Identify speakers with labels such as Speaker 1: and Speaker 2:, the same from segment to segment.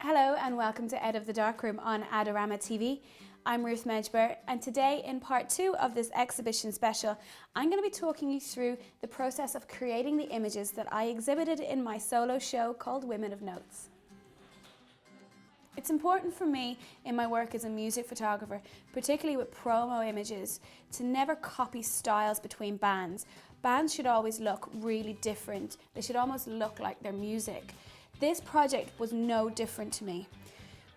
Speaker 1: Hello and welcome to Out of the Darkroom on Adorama TV. I'm Ruth Medjber, and today in part 2 of this exhibition special, I'm going to be talking you through the process of creating the images that I exhibited in my solo show called Women of Notes. It's important for me in my work as a music photographer, particularly with promo images, to never copy styles between bands. Bands should always look really different. They should almost look like their music. This project was no different to me.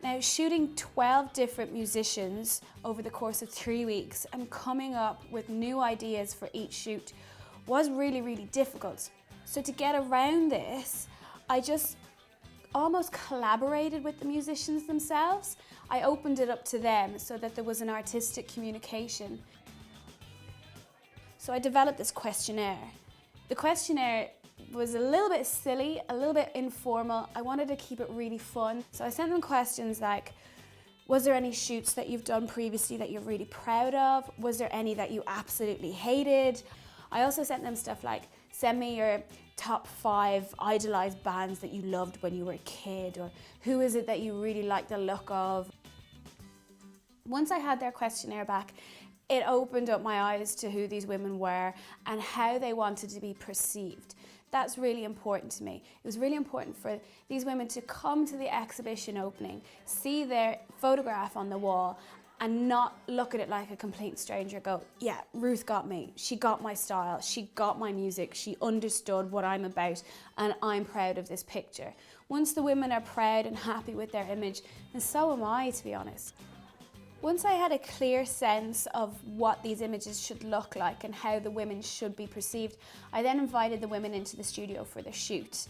Speaker 1: Now, shooting 12 different musicians over the course of 3 weeks and coming up with new ideas for each shoot was really difficult. So to get around this, I just almost collaborated with the musicians themselves. I opened it up to them so that there was an artistic communication. So I developed this questionnaire. The questionnaire was a little bit silly, a little bit informal. I wanted to keep it really fun. So I sent them questions like, was there any shoots that you've done previously that you're really proud of? Was there any that you absolutely hated? I also sent them stuff like, send me your top 5 idolized bands that you loved when you were a kid, or who is it that you really like the look of? Once I had their questionnaire back, it opened up my eyes to who these women were and how they wanted to be perceived. That's really important to me. It was really important for these women to come to the exhibition opening, see their photograph on the wall, and not look at it like a complete stranger. Go, yeah, Ruth got me. She got my style. She got my music. She understood what I'm about, and I'm proud of this picture. Once the women are proud and happy with their image, and so am I, to be honest. Once I had a clear sense of what these images should look like and how the women should be perceived, I then invited the women into the studio for the shoot.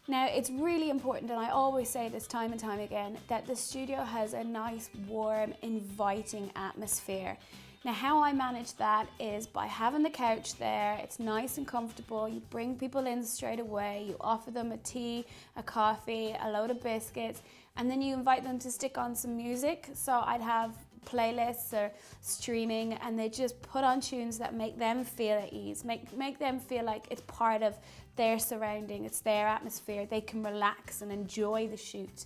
Speaker 1: Now, it's really important, and I always say this time and time again, that the studio has a nice, warm, inviting atmosphere. Now, how I manage that is by having the couch there. It's nice and comfortable. You bring people in straight away. You offer them a tea, a coffee, a load of biscuits, and then you invite them to stick on some music. So I'd have playlists or streaming, and they just put on tunes that make them feel at ease, make them feel like it's part of their surrounding, it's their atmosphere. They can relax and enjoy the shoot.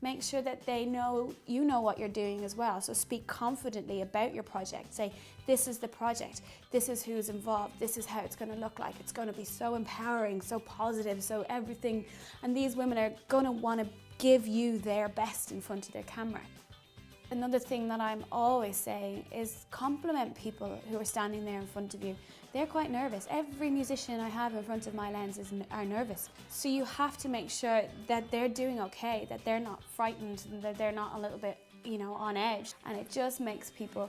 Speaker 1: Make sure that they know you know what you're doing as well. So speak confidently about your project. Say, this is the project, this is who's involved, this is how it's going to look like. It's going to be so empowering, so positive, so everything. And these women are going to want to give you their best in front of their camera. Another thing that I'm always saying is compliment people who are standing there in front of you. They're quite nervous. Every musician I have in front of my lens are nervous. So you have to make sure that they're doing okay, that they're not frightened, and that they're not a little bit, on edge. And it just makes people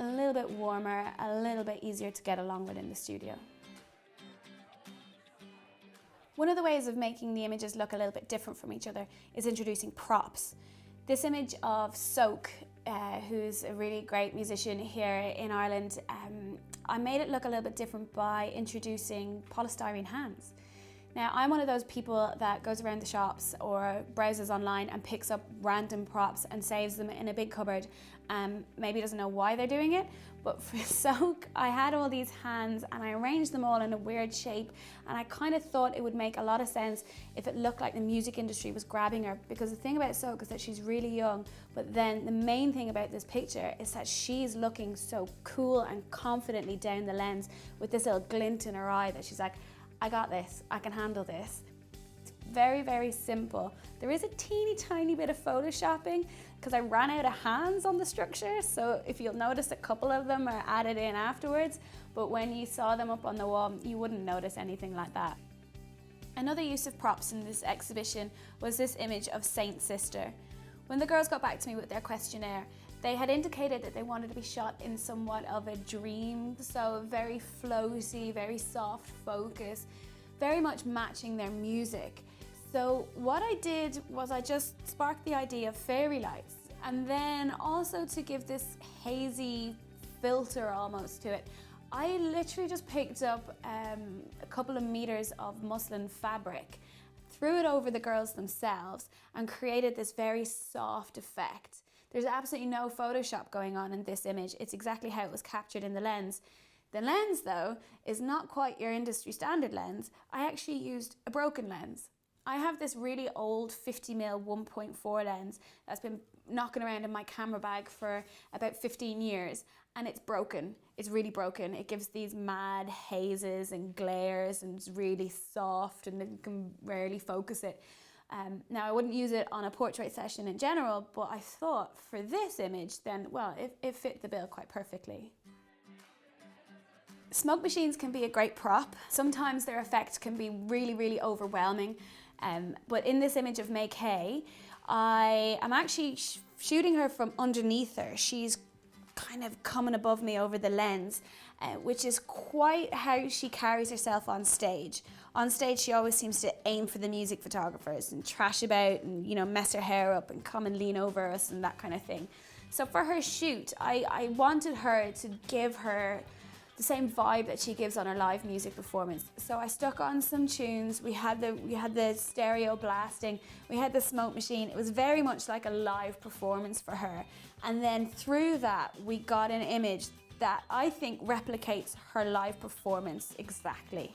Speaker 1: a little bit warmer, a little bit easier to get along with in the studio. One of the ways of making the images look a little bit different from each other is introducing props. This image of Soak, who's a really great musician here in Ireland, I made it look a little bit different by introducing polystyrene hands. Now, I'm one of those people that goes around the shops or browses online and picks up random props and saves them in a big cupboard. Maybe doesn't know why they're doing it, but for Soak, I had all these hands and I arranged them all in a weird shape, and I kind of thought it would make a lot of sense if it looked like the music industry was grabbing her, because the thing about Soak is that she's really young, but then the main thing about this picture is that she's looking so cool and confidently down the lens with this little glint in her eye that she's like, I got this, I can handle this. It's very simple. There is a teeny tiny bit of photoshopping because I ran out of hands on the structure, so if you'll notice, a couple of them are added in afterwards, but when you saw them up on the wall, you wouldn't notice anything like that. Another use of props in this exhibition was this image of Saint Sister. When the girls got back to me with their questionnaire, they had indicated that they wanted to be shot in somewhat of a dream, so very floaty, very soft focus, very much matching their music. So what I did was I just sparked the idea of fairy lights, and then also to give this hazy filter almost to it, I literally just picked up a couple of meters of muslin fabric, threw it over the girls themselves, and created this very soft effect. There's absolutely no Photoshop going on in this image. It's exactly how it was captured in the lens. The lens, though, is not quite your industry standard lens. I actually used a broken lens. I have this really old 50mm 1.4 lens that's been knocking around in my camera bag for about 15 years, and it's broken. It's really broken. It gives these mad hazes and glares, and it's really soft, and you can rarely focus it. Now, I wouldn't use it on a portrait session in general, but I thought for this image, then, well, it fit the bill quite perfectly. Smoke machines can be a great prop. Sometimes their effect can be really, really overwhelming. But in this image of May Kay, I am actually shooting her from underneath her. She's kind of coming above me over the lens, which is quite how she carries herself on stage. On stage, she always seems to aim for the music photographers and trash about and, you know, mess her hair up and come and lean over us and that kind of thing. So for her shoot, I wanted her to give her the same vibe that she gives on her live music performance. So I stuck on some tunes. We had the stereo blasting. We had the smoke machine. It was very much like a live performance for her. And then through that, we got an image that I think replicates her live performance exactly.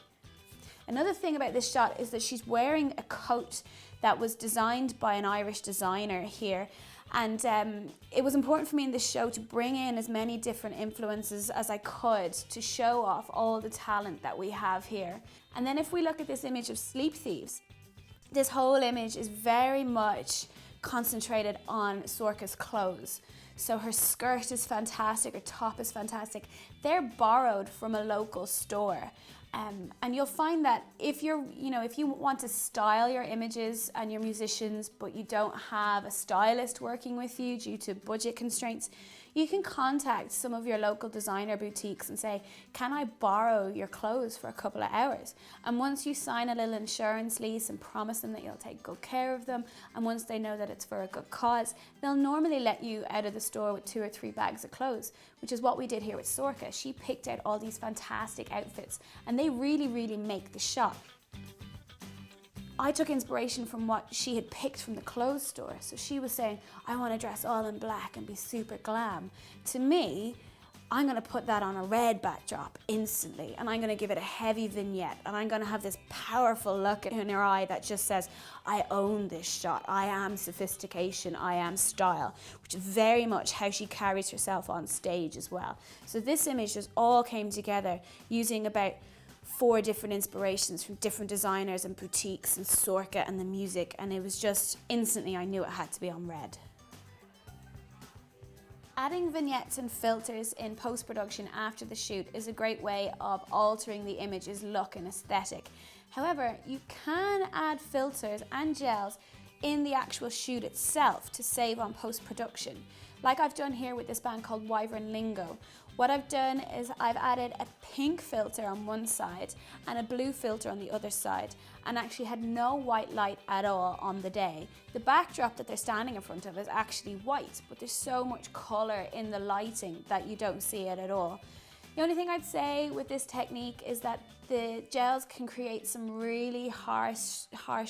Speaker 1: Another thing about this shot is that she's wearing a coat that was designed by an Irish designer here. And it was important for me in this show to bring in as many different influences as I could to show off all the talent that we have here. And then if we look at this image of Sleep Thieves, this whole image is very much concentrated on Sorcha's clothes. So her skirt is fantastic, her top is fantastic. They're borrowed from a local store. And you'll find that if you want to style your images and your musicians, but you don't have a stylist working with you due to budget constraints, you can contact some of your local designer boutiques and say, can I borrow your clothes for a couple of hours? And once you sign a little insurance lease and promise them that you'll take good care of them, and once they know that it's for a good cause, they'll normally let you out of the store with 2 or 3 bags of clothes, which is what we did here with Sorcha. She picked out all these fantastic outfits, and they really, really make the shot. I took inspiration from what she had picked from the clothes store. So she was saying, I want to dress all in black and be super glam. To me, I'm going to put that on a red backdrop instantly, and I'm going to give it a heavy vignette, and I'm going to have this powerful look in her eye that just says, I own this shot, I am sophistication, I am style, which is very much how she carries herself on stage as well. So this image just all came together using about 4 different inspirations from different designers and boutiques and Sorcha and the music, and it was just instantly I knew it had to be on red. Adding vignettes and filters in post-production after the shoot is a great way of altering the image's look and aesthetic. However, you can add filters and gels in the actual shoot itself to save on post-production, like I've done here with this band called Wyvern Lingo. What I've done is I've added a pink filter on one side and a blue filter on the other side, and actually had no white light at all on the day. The backdrop that they're standing in front of is actually white, but there's so much colour in the lighting that you don't see it at all. The only thing I'd say with this technique is that the gels can create some really harsh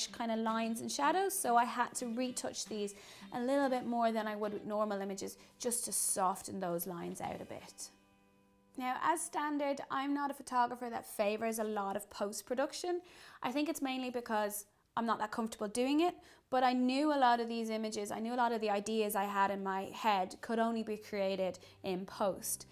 Speaker 1: kind of lines and shadows, so I had to retouch these a little bit more than I would with normal images just to soften those lines out a bit. Now, as standard, I'm not a photographer that favours a lot of post-production. I think it's mainly because I'm not that comfortable doing it, but I knew a lot of these images, I knew a lot of the ideas I had in my head could only be created in post.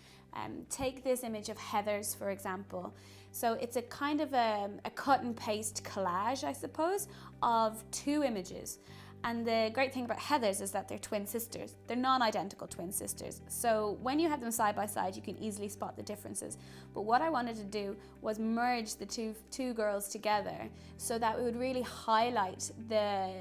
Speaker 1: Take this image of Heather's, for example. So it's a kind of a cut and paste collage, I suppose, of 2 images. And the great thing about Heather's is that they're twin sisters. They're non-identical twin sisters. So when you have them side by side, you can easily spot the differences. But what I wanted to do was merge the two girls together so that we would really highlight the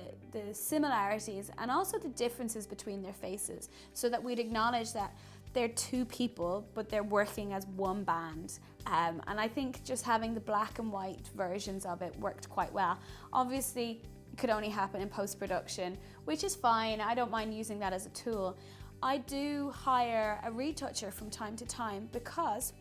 Speaker 1: similarities and also the differences between their faces, so that we'd acknowledge that they're 2 people, but they're working as one band. And I think just having the black and white versions of it worked quite well. Obviously, it could only happen in post-production, which is fine. I don't mind using that as a tool. I do hire a retoucher from time to time because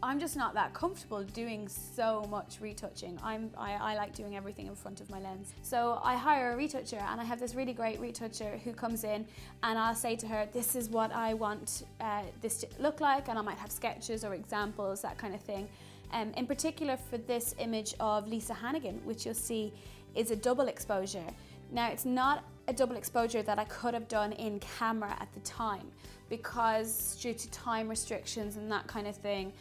Speaker 1: I'm just not that comfortable doing so much retouching. I like doing everything in front of my lens. So I hire a retoucher, and I have this really great retoucher who comes in, and I'll say to her, this is what I want this to look like, and I might have sketches or examples, that kind of thing. In particular for this image of Lisa Hannigan, which you'll see is a double exposure. Now, it's not a double exposure that I could have done in camera at the time, because due to time restrictions and that kind of thing,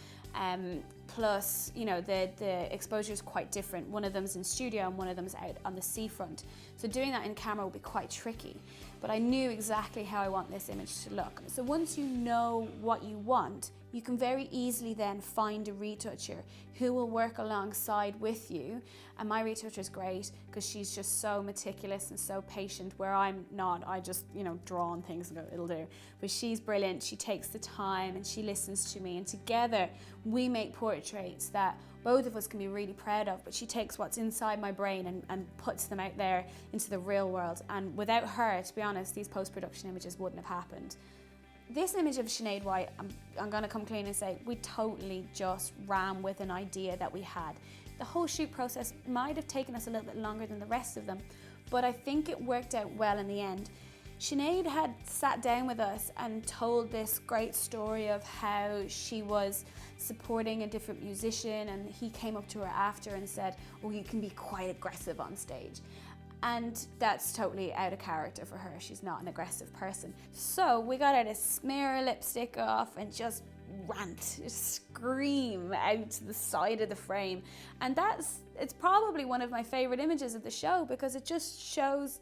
Speaker 1: plus, you know, the exposure is quite different. One of them's in studio and one of them's out on the seafront. So doing that in camera will be quite tricky. But I knew exactly how I want this image to look. So once you know what you want, you can very easily then find a retoucher who will work alongside with you. And my retoucher is great because she's just so meticulous and so patient, where I'm not. I just, you know, draw on things and go, it'll do. But she's brilliant. She takes the time and she listens to me, and together we make portraits that both of us can be really proud of. But she takes what's inside my brain and puts them out there into the real world. And without her, to be honest, these post-production images wouldn't have happened. This image of Sinead White, I'm gonna come clean and say, we totally just ran with an idea that we had. The whole shoot process might have taken us a little bit longer than the rest of them, but I think it worked out well in the end. Sinead had sat down with us and told this great story of how she was supporting a different musician, and he came up to her after and said, oh, you can be quite aggressive on stage. And that's totally out of character for her. She's not an aggressive person. So we got her to smear her lipstick off and just rant, just scream out to the side of the frame. And it's probably one of my favorite images of the show, because it just shows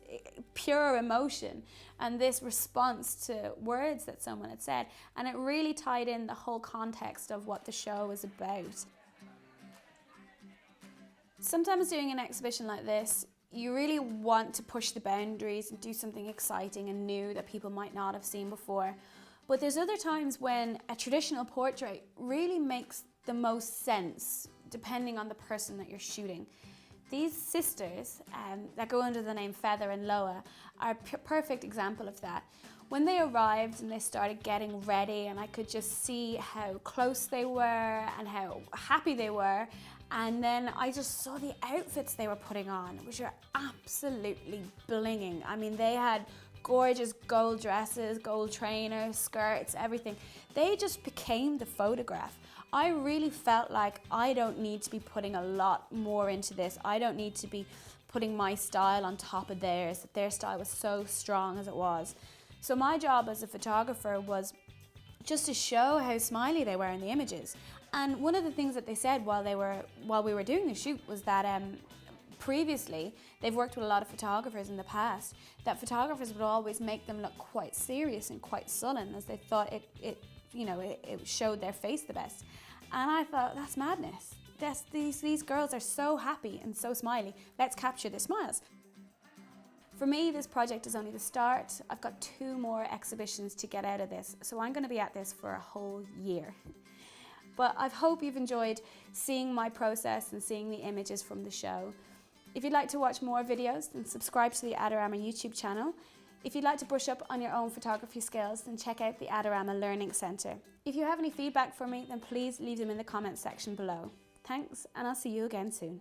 Speaker 1: pure emotion and this response to words that someone had said. And it really tied in the whole context of what the show is about. Sometimes doing an exhibition like this, you really want to push the boundaries and do something exciting and new that people might not have seen before. But there's other times when a traditional portrait really makes the most sense, depending on the person that you're shooting. These sisters that go under the name Feather and Loa are a perfect example of that. When they arrived and they started getting ready, and I could just see how close they were and how happy they were, and then I just saw the outfits they were putting on, which are absolutely blinging. I mean, they had gorgeous gold dresses, gold trainers, skirts, everything. They just became the photograph. I really felt like I don't need to be putting a lot more into this. I don't need to be putting my style on top of theirs, that their style was so strong as it was. So my job as a photographer was just to show how smiley they were in the images. And one of the things that they said while we were doing the shoot was that previously, they've worked with a lot of photographers in the past, that photographers would always make them look quite serious and quite sullen, as they thought it showed their face the best. And I thought, that's madness. These girls are so happy and so smiley. Let's capture their smiles. For me, this project is only the start. I've got 2 more exhibitions to get out of this, so I'm going to be at this for a whole year. But I hope you've enjoyed seeing my process and seeing the images from the show. If you'd like to watch more videos, then subscribe to the Adorama YouTube channel. If you'd like to brush up on your own photography skills, then check out the Adorama Learning Centre. If you have any feedback for me, then please leave them in the comments section below. Thanks, and I'll see you again soon.